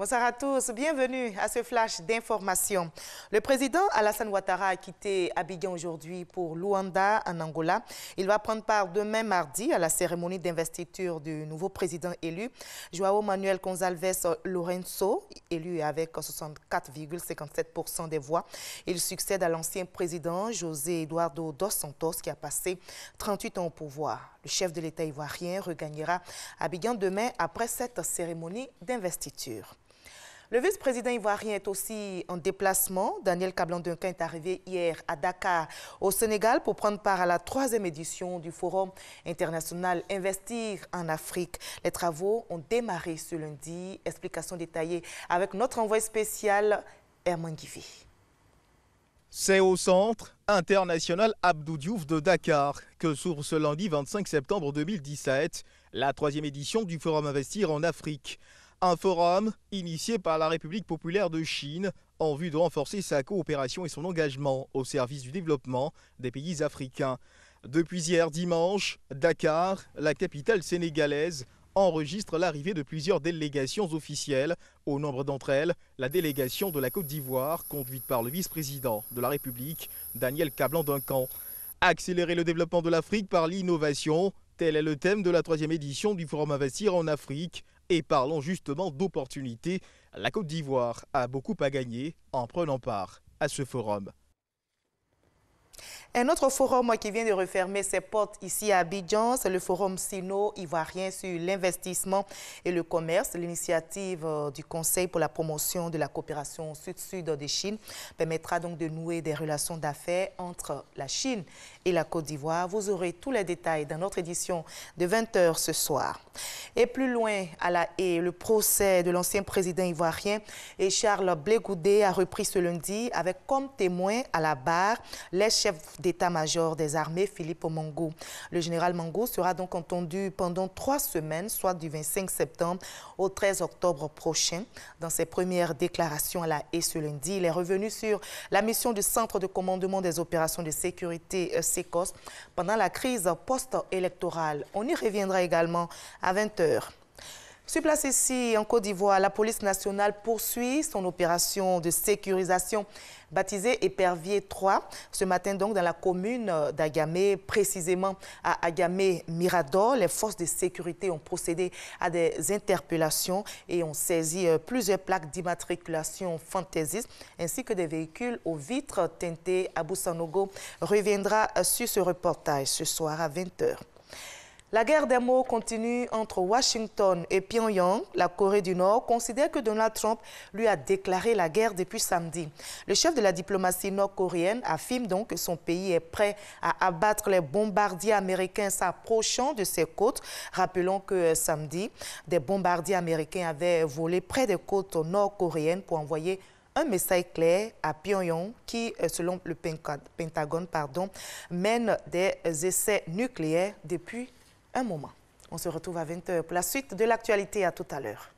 Bonsoir à tous, bienvenue à ce flash d'information. Le président Alassane Ouattara a quitté Abidjan aujourd'hui pour Luanda en Angola. Il va prendre part demain mardi à la cérémonie d'investiture du nouveau président élu, João Manuel Gonçalves Lourenço, élu avec 64,57% des voix. Il succède à l'ancien président José Eduardo dos Santos qui a passé 38 ans au pouvoir. Le chef de l'État ivoirien regagnera Abidjan demain après cette cérémonie d'investiture. Le vice-président ivoirien est aussi en déplacement. Daniel Kablan-Duncan est arrivé hier à Dakar, au Sénégal, pour prendre part à la 3e édition du Forum international Investir en Afrique. Les travaux ont démarré ce lundi. Explication détaillée avec notre envoyé spécial, Herman Guivi. C'est au Centre international Abdou Diouf de Dakar que s'ouvre ce lundi 25 septembre 2017 la 3e édition du Forum Investir en Afrique. Un forum initié par la République populaire de Chine en vue de renforcer sa coopération et son engagement au service du développement des pays africains. Depuis hier dimanche, Dakar, la capitale sénégalaise, enregistre l'arrivée de plusieurs délégations officielles. Au nombre d'entre elles, la délégation de la Côte d'Ivoire, conduite par le vice-président de la République, Daniel Kablan-Duncan. Accélérer le développement de l'Afrique par l'innovation, tel est le thème de la 3e édition du Forum Investir en Afrique. Et parlons justement d'opportunités. La Côte d'Ivoire a beaucoup à gagner en prenant part à ce forum. Un autre forum qui vient de refermer ses portes ici à Abidjan, c'est le forum sino-ivoirien sur l'investissement et le commerce. L'initiative du Conseil pour la promotion de la coopération sud-sud de Chine permettra donc de nouer des relations d'affaires entre la Chine et la Côte d'Ivoire. Vous aurez tous les détails dans notre édition de 20 h ce soir. Et plus loin à La Haye, le procès de l'ancien président ivoirien et Charles Blé Goudé a repris ce lundi avec comme témoin à la barre les chefs d'état-major des armées, Philippe Mangou. Le général Mangou sera donc entendu pendant 3 semaines, soit du 25 septembre au 13 octobre prochain. Dans ses premières déclarations à La Haye ce lundi, il est revenu sur la mission du Centre de commandement des opérations de sécurité SECOS pendant la crise post-électorale. On y reviendra également à 20 h. Sur place ici, en Côte d'Ivoire, la police nationale poursuit son opération de sécurisation baptisée Épervier 3. Ce matin, donc, dans la commune d'Agamé, précisément à Agamé-Mirador, les forces de sécurité ont procédé à des interpellations et ont saisi plusieurs plaques d'immatriculation fantaisistes ainsi que des véhicules aux vitres teintées. Abou Sanogo reviendra sur ce reportage ce soir à 20 h. La guerre des mots continue entre Washington et Pyongyang. La Corée du Nord considère que Donald Trump lui a déclaré la guerre depuis samedi. Le chef de la diplomatie nord-coréenne affirme donc que son pays est prêt à abattre les bombardiers américains s'approchant de ses côtes. Rappelons que samedi, des bombardiers américains avaient volé près des côtes nord-coréennes pour envoyer un message clair à Pyongyang qui, selon le Pentagone, mène des essais nucléaires depuis un moment. On se retrouve à 20 h pour la suite de l'actualité. À tout à l'heure.